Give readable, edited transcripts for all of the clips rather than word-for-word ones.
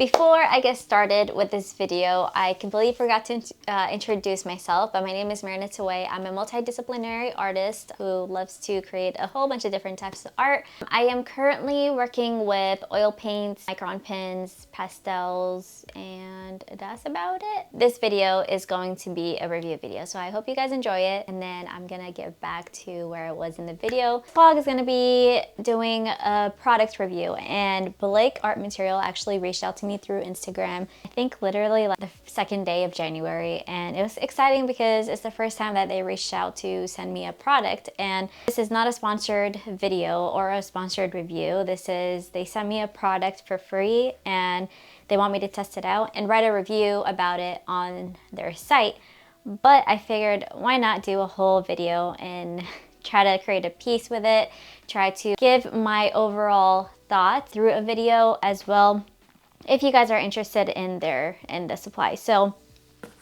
Before I get started with this video, I completely forgot to introduce myself, but my name is Marina Taway. I'm a multidisciplinary artist who loves to create a whole bunch of different types of art. I am currently working with oil paints, micron pens, pastels, and that's about it. This video is going to be a review video, so I hope you guys enjoy it, and then I'm gonna get back to where I was in the video. This vlog is gonna be doing a product review, and Blick Art Materials actually reached out to me through Instagram, I think literally like the second day of January, and it was exciting because it's the first time that they reached out to send me a product. And this is not a sponsored video or a sponsored review. This is, they sent me a product for free and they want me to test it out and write a review about it on their site. But I figured, why not do a whole video and try to create a piece with it, try to give my overall thoughts through a video as well, if you guys are interested in the supply. So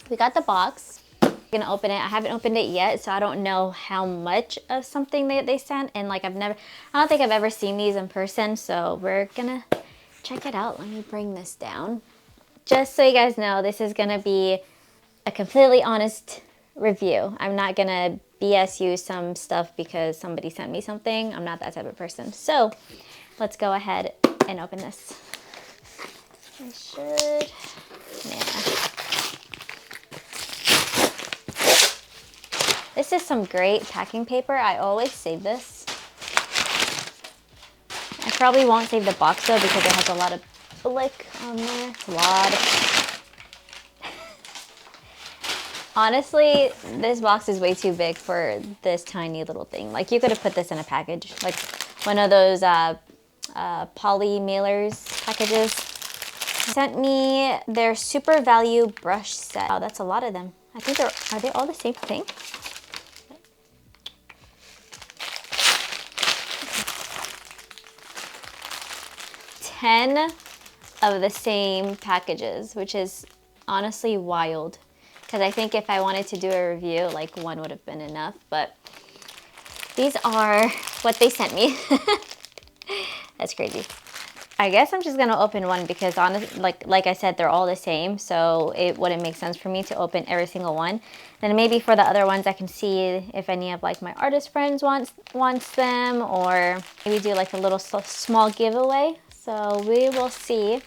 we got the box. I'm gonna open it. I haven't opened it yet, so I don't know how much of something they sent, and like I don't think I've ever seen these in person, so we're gonna check it out. Let me bring this down. Just so you guys know, this is gonna be a completely honest review. I'm not gonna BS you some stuff because somebody sent me something. I'm not that type of person. So let's go ahead and open this. I should, This is some great packing paper. I always save this. I probably won't save the box though because it has a lot of Blick on there. It's a lot. Honestly, this box is way too big for this tiny little thing. Like, you could have put this in a package, like one of those poly mailers packages. Sent me their super value brush set. Wow, that's a lot of them. I think are they all the same thing? $10 of the same packages, which is honestly wild. Because I think if I wanted to do a review, like one would have been enough. But these are what they sent me. That's crazy. I guess I'm just gonna open one because honestly, like I said, they're all the same, so it wouldn't make sense for me to open every single one. Then maybe for the other ones, I can see if any of like my artist friends wants them, or maybe do like a little small giveaway. So we will see.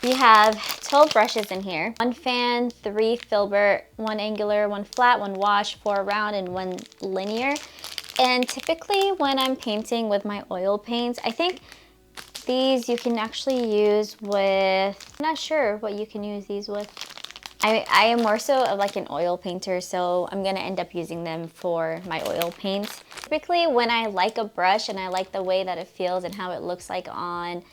We have 12 brushes in here. 1 fan, 3 filbert, 1 angular, 1 flat, 1 wash, 4 round, and 1 linear. And typically when I'm painting with my oil paints, I think these you can actually use with, I'm not sure what you can use these with. I am more so of like an oil painter, so I'm gonna end up using them for my oil paints. Typically when I like a brush and I like the way that it feels and how it looks like on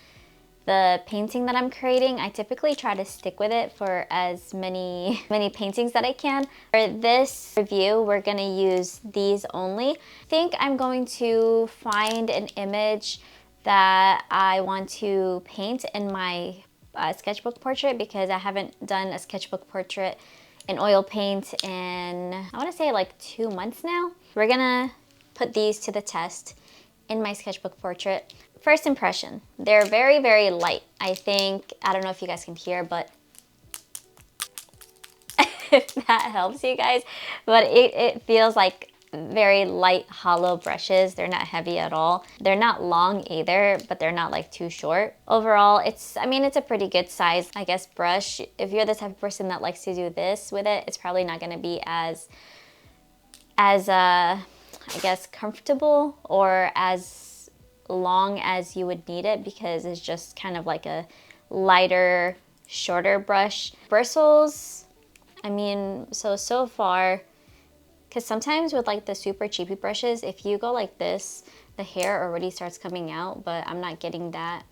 the painting that I'm creating, I typically try to stick with it for as many paintings that I can. For this review, we're gonna use these only. I think I'm going to find an image that I want to paint in my sketchbook portrait, because I haven't done a sketchbook portrait in oil paint in, I want to say like 2 months now. We're gonna put these to the test in my sketchbook portrait. First impression, they're very, very light. I think, I don't know if you guys can hear, but if that helps you guys, but it feels like very light, hollow brushes. They're not heavy at all. They're not long either, but they're not like too short. Overall, it's a pretty good size, I guess, brush. If you're the type of person that likes to do this with it, it's probably not gonna be as I guess, comfortable or as long as you would need it, because it's just kind of like a lighter, shorter brush. Bristles, so far, because sometimes with like the super cheapy brushes, if you go like this, the hair already starts coming out, but I'm not getting that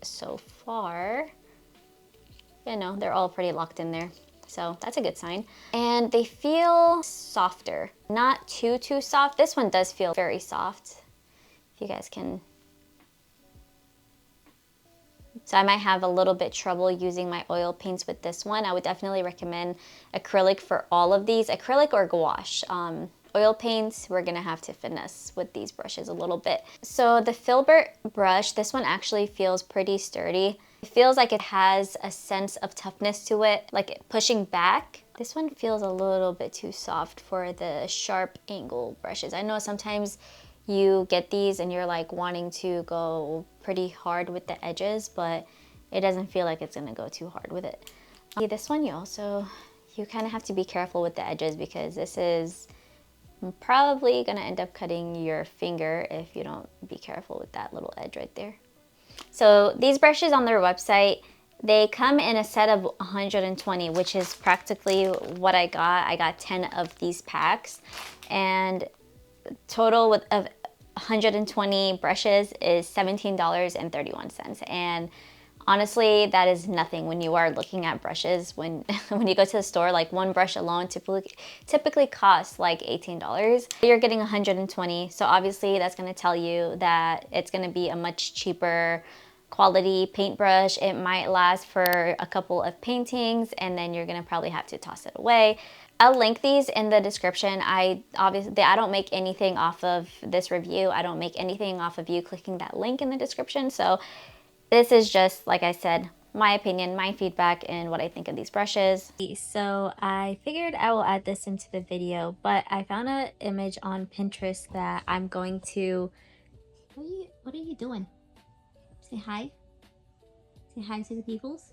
so far. You know, they're all pretty locked in there. So that's a good sign. And they feel softer, not too soft. This one does feel very soft, if you guys can. So I might have a little bit trouble using my oil paints with this one. I would definitely recommend acrylic for all of these, acrylic or gouache. Oil paints, we're gonna have to finesse with these brushes a little bit. So the filbert brush, this one actually feels pretty sturdy. It feels like it has a sense of toughness to it, like pushing back. This one feels a little bit too soft for the sharp angle brushes. I know sometimes you get these and you're like wanting to go pretty hard with the edges, but it doesn't feel like it's gonna go too hard with it. This one you kind of have to be careful with the edges because this is probably gonna end up cutting your finger if you don't be careful with that little edge right there. So these brushes on their website, they come in a set of 120, which is practically what I got. I got 10 of these packs, and total of 120 brushes is $17.31. And honestly, that is nothing when you are looking at brushes. When when you go to the store, like one brush alone typically costs like $18. You're getting 120, so obviously that's going to tell you that it's going to be a much cheaper quality paintbrush. It might last for a couple of paintings and then you're going to probably have to toss it away. I'll link these in the description. I don't make anything off of this review. I don't make anything off of you clicking that link in the description. So this is just, like I said, my opinion, my feedback, and what I think of these brushes. So I figured I will add this into the video, but I found an image on Pinterest that I'm going to... What are you doing? Say hi. Say hi to the peoples.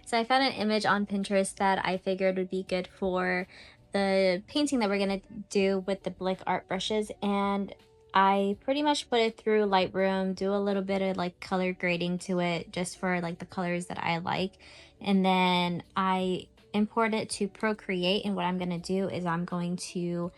So I found an image on Pinterest that I figured would be good for the painting that we're gonna do with the Blick Art brushes, and I pretty much put it through Lightroom, do a little bit of like color grading to it just for like the colors that I like, and then I import it to Procreate. And what I'm gonna do is I'm going to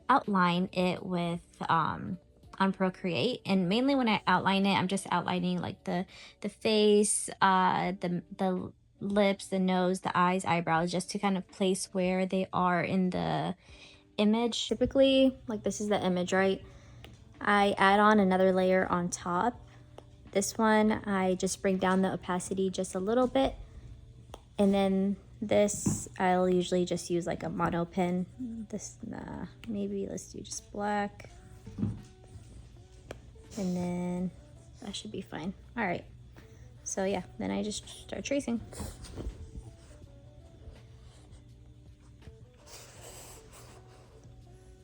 outline it with on Procreate. And mainly when I outline it, I'm just outlining like the face, the lips, the nose, the eyes, eyebrows, just to kind of place where they are in the image. Typically, like this is the image, right? I add on another layer on top. This one, I just bring down the opacity just a little bit. And then this, I'll usually just use like a mono pen. This, maybe let's do just black. And then that should be fine. All right. So yeah, then I just start tracing.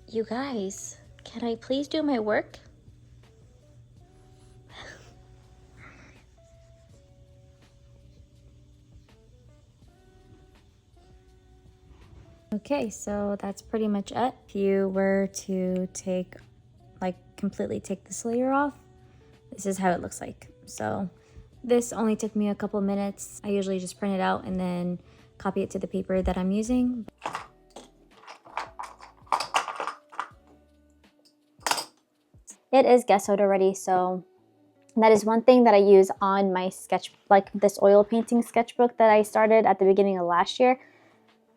You guys, can I please do my work? Okay, so that's pretty much it. If you were to completely take this layer off, this is how it looks like. So this only took me a couple minutes. I usually just print it out and then copy it to the paper that I'm using. It is gessoed already, so that is one thing that I use on my sketch, like this oil painting sketchbook that I started at the beginning of last year.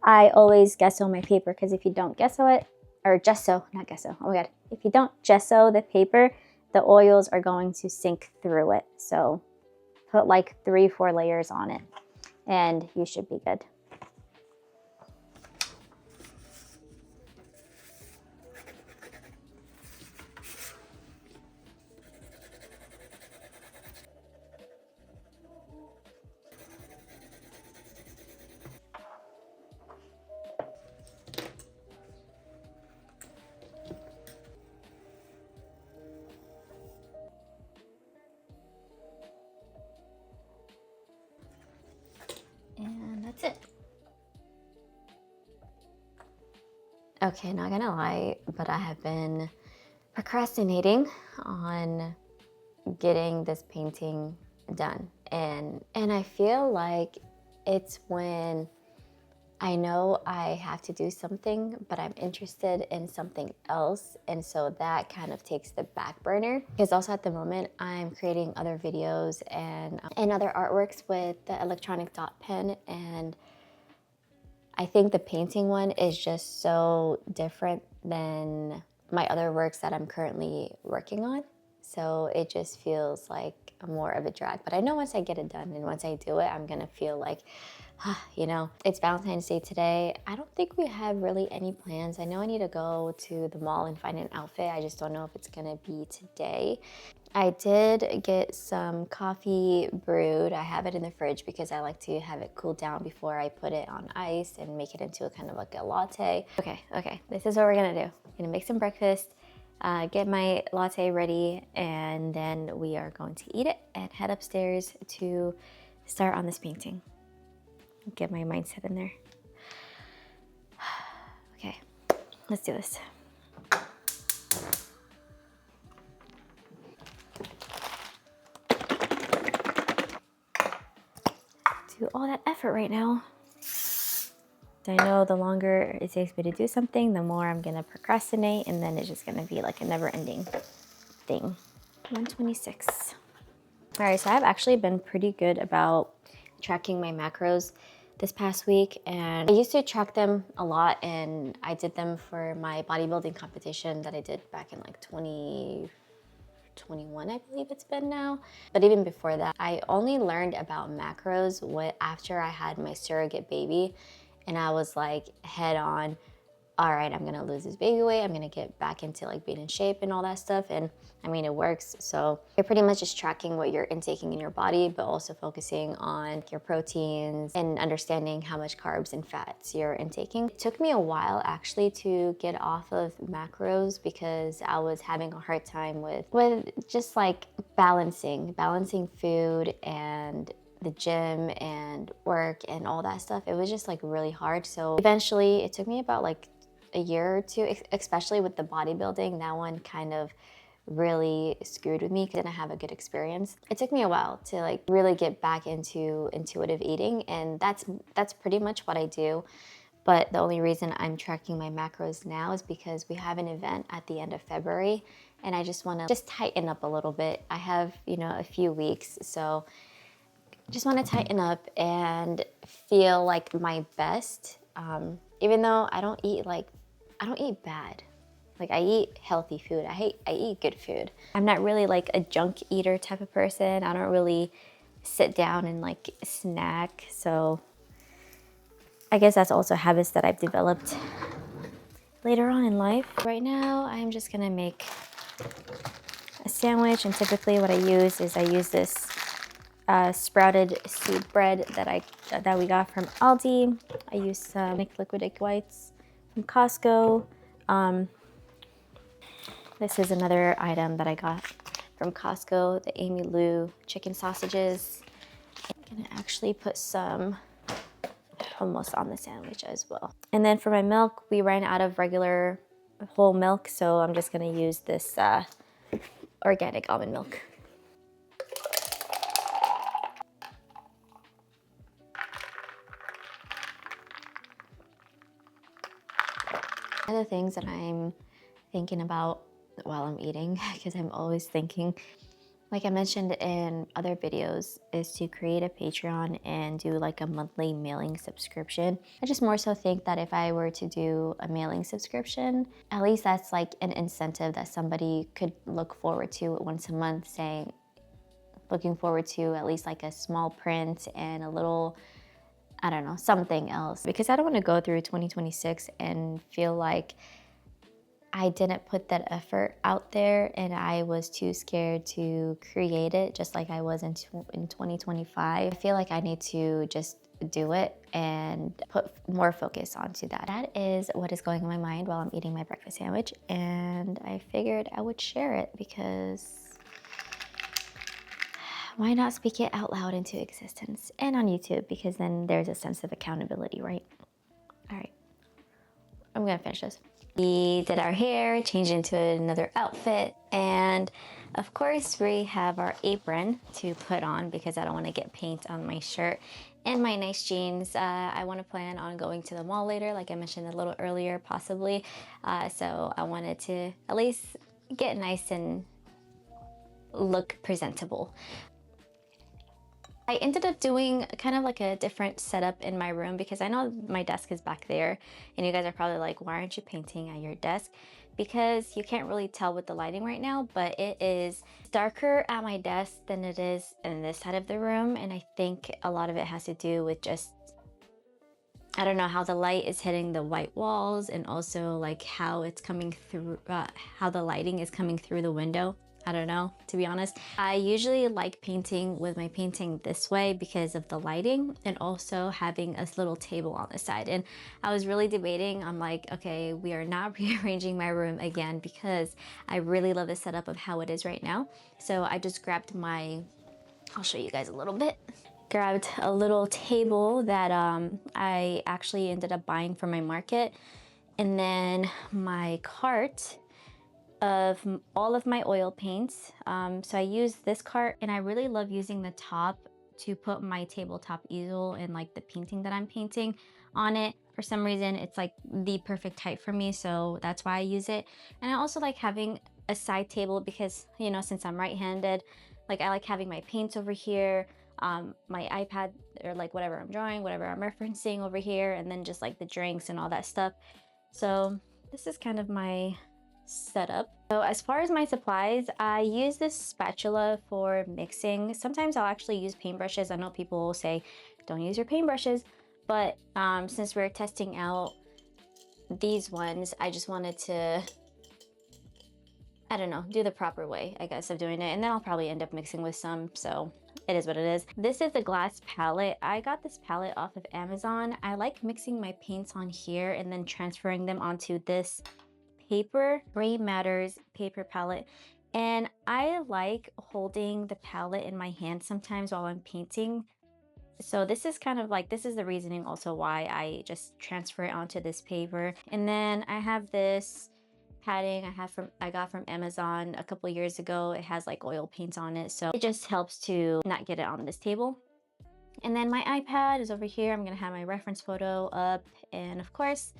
I always gesso my paper because if you don't gesso it, or gesso, not gesso, oh my god. If you don't gesso the paper, the oils are going to sink through it. So put like 3-4 layers on it and you should be good. And that's it. Okay, not gonna lie, but I have been procrastinating on getting this painting done. And I feel like it's when I know I have to do something, but I'm interested in something else. And so that kind of takes the back burner. Because also at the moment, I'm creating other videos and other artworks with the electronic dot pen. And I think the painting one is just so different than my other works that I'm currently working on. So it just feels like more of a drag. But I know once I get it done and once I do it, I'm gonna feel like, you know, it's Valentine's Day today. I don't think we have really any plans. I know I need to go to the mall and find an outfit. I just don't know if it's gonna be today. I did get some coffee brewed. I have it in the fridge because I like to have it cool down before I put it on ice and make it into a kind of like a latte. Okay, this is what we're gonna do. I'm gonna make some breakfast, get my latte ready, and then we are going to eat it and head upstairs to start on this painting. Get my mindset in there. Okay, let's do this. Do all that effort right now. I know the longer it takes me to do something, the more I'm gonna procrastinate, and then it's just gonna be like a never-ending thing. 126. All right, so I've actually been pretty good about tracking my macros this past week, and I used to track them a lot, and I did them for my bodybuilding competition that I did back in like 2021, I believe it's been now. But even before that, I only learned about macros after I had my surrogate baby, and I was like head on, all right, I'm gonna lose this baby weight, I'm gonna get back into like being in shape and all that stuff. And I mean, it works. So you're pretty much just tracking what you're intaking in your body, but also focusing on your proteins and understanding how much carbs and fats you're intaking. It took me a while actually to get off of macros because I was having a hard time with just like balancing food and the gym and work and all that stuff. It was just like really hard. So eventually it took me about like a year or two, especially with the bodybuilding. That one kind of really screwed with me because I didn't have a good experience. It took me a while to like really get back into intuitive eating, and that's pretty much what I do. But the only reason I'm tracking my macros now is because we have an event at the end of February, and I just want to tighten up a little bit. I have, you know, a few weeks, so just want to tighten up and feel like my best. Even though I don't eat bad. Like, I eat healthy food. I eat good food. I'm not really like a junk eater type of person. I don't really sit down and like snack. So I guess that's also habits that I've developed later on in life. Right now, I'm just gonna make a sandwich, and typically what I use this sprouted seed bread that we got from Aldi. I use some liquid egg whites from Costco. This is another item that I got from Costco, the Amy Lou chicken sausages. I'm gonna actually put some hummus on the sandwich as well. And then for my milk, we ran out of regular whole milk, so I'm just gonna use this organic almond milk. Other things that I'm thinking about while I'm eating, because I'm always thinking, like I mentioned in other videos, is to create a Patreon and do like a monthly mailing subscription. I just more so think that if I were to do a mailing subscription, at least that's like an incentive that somebody could look forward to once a month, saying, looking forward to at least like a small print and a little, I don't know, something else. Because I don't want to go through 2026 and feel like I didn't put that effort out there and I was too scared to create it, just like I was in 2025. I feel like I need to just do it and put more focus onto that. That is what is going in my mind while I'm eating my breakfast sandwich, and I figured I would share it because why not speak it out loud into existence, and on YouTube, because then there's a sense of accountability, right? All right, I'm gonna finish this. We did our hair, changed into another outfit, and of course we have our apron to put on because I don't want to get paint on my shirt and my nice jeans. I want to plan on going to the mall later, like I mentioned a little earlier, possibly. So I wanted to at least get nice and look presentable. I ended up doing kind of like a different setup in my room because I know my desk is back there and you guys are probably like, why aren't you painting at your desk? because you can't really tell with the lighting right now, but it is darker at my desk than it is in this side of the room. And I think a lot of it has to do with just, I don't know, how the light is hitting the white walls, and also like how it's coming through, how the lighting is coming through the window. I don't know, to be honest. I usually like painting with my painting this way because of the lighting, and also having a little table on the side. And I was really debating, I'm like, okay, we are not rearranging my room again because I really love the setup of how it is right now. So I just grabbed my, I'll show you guys a little bit. Grabbed a little table that I actually ended up buying from my market, and then my cart of all of my oil paints. So I use this cart, and I really love using the top to put my tabletop easel and like the painting that I'm painting on it. For some reason, it's like the perfect height for me, so that's why I use it. And I also like having a side table because, you know, since I'm right-handed, like I like having my paints over here, my iPad or like whatever I'm drawing, whatever I'm referencing over here, and then just like the drinks and all that stuff. So this is kind of my setup. So as far as my supplies, I use this spatula for mixing. Sometimes I'll actually use paintbrushes. I know people will say don't use your paintbrushes, but since we're testing out these ones, I just wanted to, I don't know, do the proper way, I guess, of doing it. And then I'll probably end up mixing with some, so it is what it is. This is a glass palette. I got this palette off of Amazon. I like mixing my paints on here and then transferring them onto this paper, Gray Matters paper palette. And I like holding the palette in my hand sometimes while I'm painting. So this is kind of like, this is the reasoning also why I just transfer it onto this paper. And then I have this padding I got from Amazon a couple years ago. It has like oil paints on it, so it just helps to not get it on this table. And then my iPad is over here. I'm gonna have my reference photo up, and of course,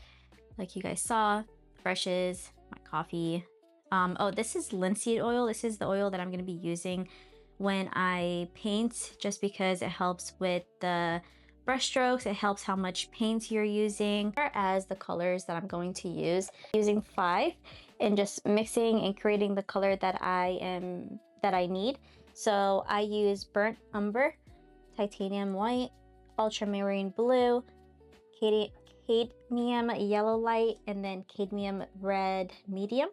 like you guys saw, brushes, my coffee. Oh, this is linseed oil. This is the oil that I'm gonna be using when I paint, just because it helps with the brush strokes, it helps how much paint you're using. As the colors that I'm going to use, using 5 and just mixing and creating the color that I need. So I use burnt umber, titanium white, ultramarine blue, cadmium yellow light, and then cadmium red medium.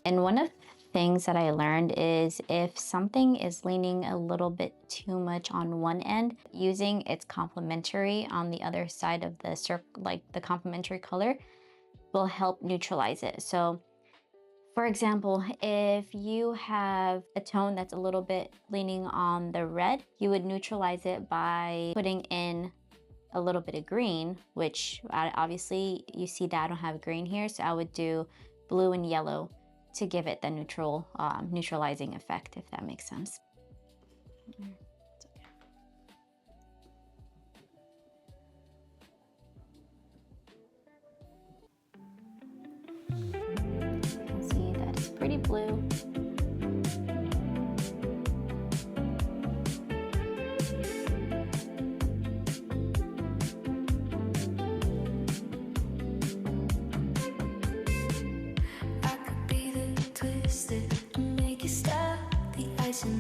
And one of the things that I learned is if something is leaning a little bit too much on one end, using its complementary on the other side of the circle, like the complementary color, will help neutralize it. So for example, if you have a tone that's a little bit leaning on the red, you would neutralize it by putting in a little bit of green, which obviously you see that I don't have green here, so I would do blue and yellow to give it the neutralizing effect, if that makes sense. You can see that it's pretty blue.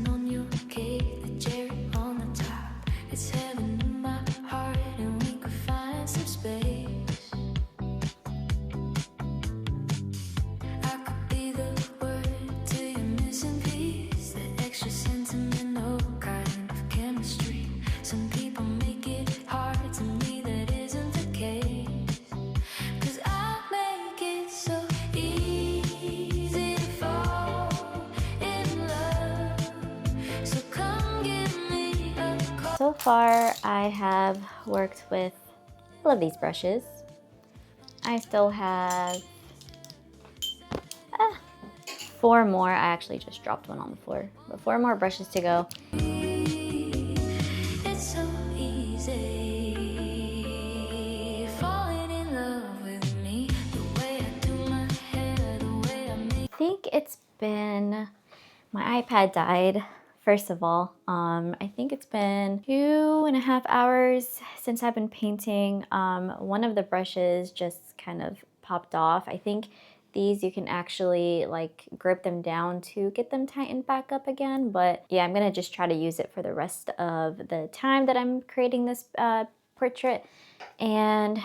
On your cake, the cherry on the top. It's heaven in my heart, and we could find some space. I could be the word to your missing piece, the extra sentimental kind of chemistry. Some people make it hard, to me that isn't the case. 'Cause I make it so easy to fall in love. So far, I have worked with all of these brushes. I still have 4 more. I actually just dropped one on the floor, but 4 more brushes to go. It's so easy falling in love with me, the way I do my hair, the way I make. I think it's been, my iPad died. First of all, I think it's been 2.5 hours since I've been painting. One of the brushes just kind of popped off. I think these you can actually like grip them down to get them tightened back up again. But yeah, I'm gonna just try to use it for the rest of the time that I'm creating this portrait. And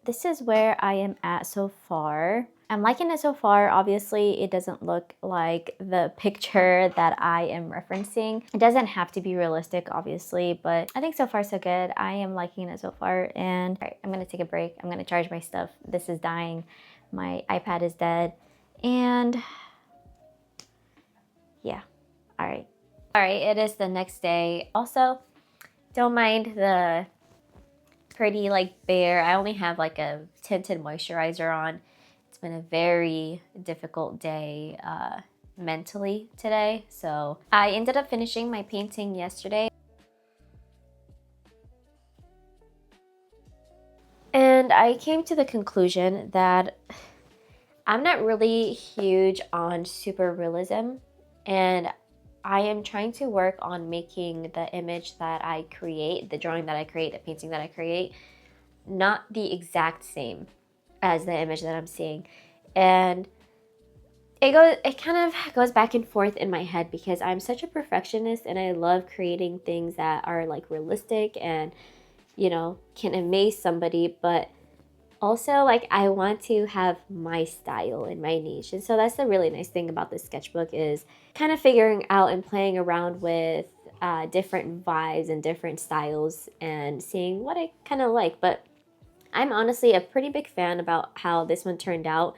this is where I am at so far. I'm liking it so far. Obviously, it doesn't look like the picture that I am referencing. It doesn't have to be realistic, obviously, but I think so far so good. I am liking it so far. And all right, I'm gonna take a break. I'm gonna charge my stuff. This is dying. My iPad is dead. And yeah, all right. All right, it is the next day. Also, don't mind the pretty like bare. I only have like a tinted moisturizer on. It's been a very difficult day mentally today. So I ended up finishing my painting yesterday. And I came to the conclusion that I'm not really huge on super realism, and I am trying to work on making the image that I create, the drawing that I create, the painting that I create, not the exact same as the image that I'm seeing. And it kind of goes back and forth in my head because I'm such a perfectionist and I love creating things that are like realistic and, you know, can amaze somebody, but also like I want to have my style and my niche. And so that's the really nice thing about this sketchbook is kind of figuring out and playing around with different vibes and different styles and seeing what I kind of like. But I'm honestly a pretty big fan about how this one turned out.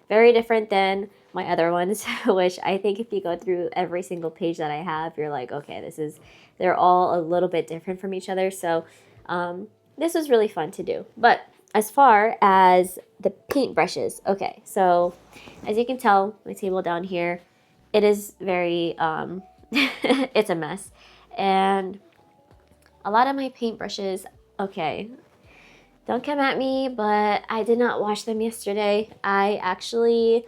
Very different than my other ones, which I think if you go through every single page that I have, you're like, okay, they're all a little bit different from each other. So this was really fun to do. But as far as the paint brushes, okay, so as you can tell, my table down here, it is very, it's a mess. And a lot of my paint brushes, okay, don't come at me, but I did not wash them yesterday. I actually,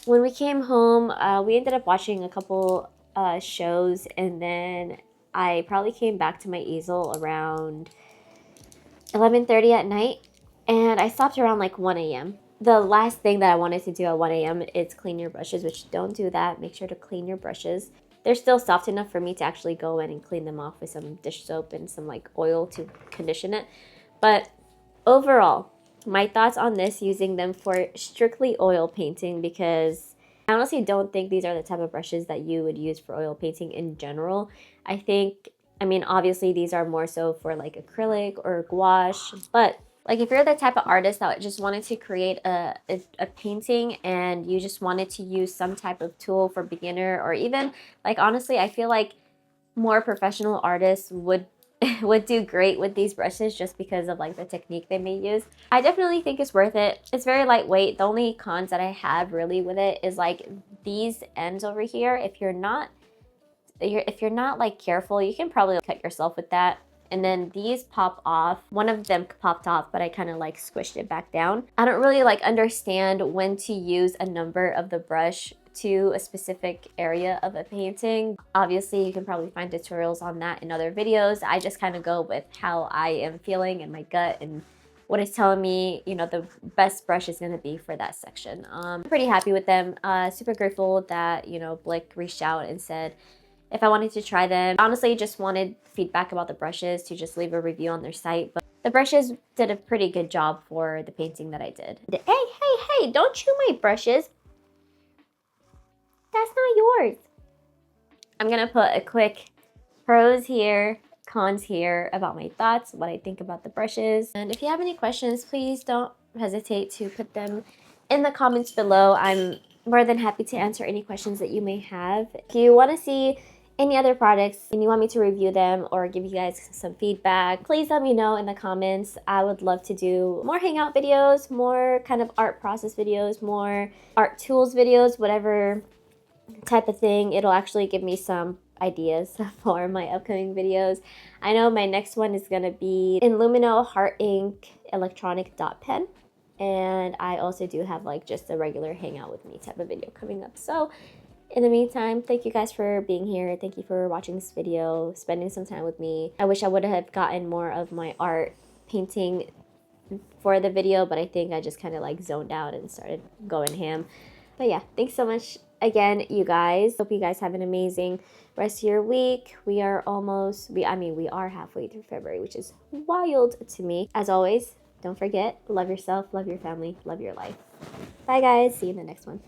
when we came home, we ended up watching a couple shows, and then I probably came back to my easel around 11:30 at night, and I stopped around like 1 a.m. The last thing that I wanted to do at 1 a.m. is clean your brushes, which don't do that. Make sure to clean your brushes. They're still soft enough for me to actually go in and clean them off with some dish soap and some like oil to condition it. But overall, my thoughts on this, using them for strictly oil painting, because I honestly don't think these are the type of brushes that you would use for oil painting in general. I think, I mean, obviously these are more so for like acrylic or gouache, but like if you're the type of artist that just wanted to create a painting and you just wanted to use some type of tool for beginner, or even like honestly, I feel like more professional artists would would do great with these brushes just because of like the technique they may use. I definitely think it's worth it. It's very lightweight. The only cons that I have really with it is like these ends over here. If you're not like careful, you can probably cut yourself with that. And then these pop off. One of them popped off, but I kind of like squished it back down. I don't really like understand when to use a number of the brush to a specific area of a painting. Obviously, you can probably find tutorials on that in other videos. I just kind of go with how I am feeling and my gut and what is telling me, you know, the best brush is going to be for that section. I'm pretty happy with them. Super grateful that, you know, Blick reached out and said if I wanted to try them. Honestly, just wanted feedback about the brushes to just leave a review on their site. But the brushes did a pretty good job for the painting that I did. Hey, don't chew my brushes. That's not yours. I'm gonna put a quick pros here, cons here about my thoughts, what I think about the brushes. And if you have any questions, please don't hesitate to put them in the comments below. I'm more than happy to answer any questions that you may have. If you want to see any other products and you want me to review them or give you guys some feedback, please let me know in the comments. I would love to do more hangout videos, more kind of art process videos, more art tools videos, whatever type of thing. It'll actually give me some ideas for my upcoming videos. I know my next one is going to be in Lumino Heart Ink electronic dot pen. And I also do have like just a regular hangout with me type of video coming up. So in the meantime, thank you guys for being here. Thank you for watching this video, spending some time with me. I wish I would have gotten more of my art painting for the video, but I think I just kind of like zoned out and started going ham. But yeah, thanks so much again, you guys. Hope you guys have an amazing rest of your week. We are we are halfway through February, which is wild to me. As always, don't forget, love yourself, love your family, love your life. Bye guys, see you in the next one.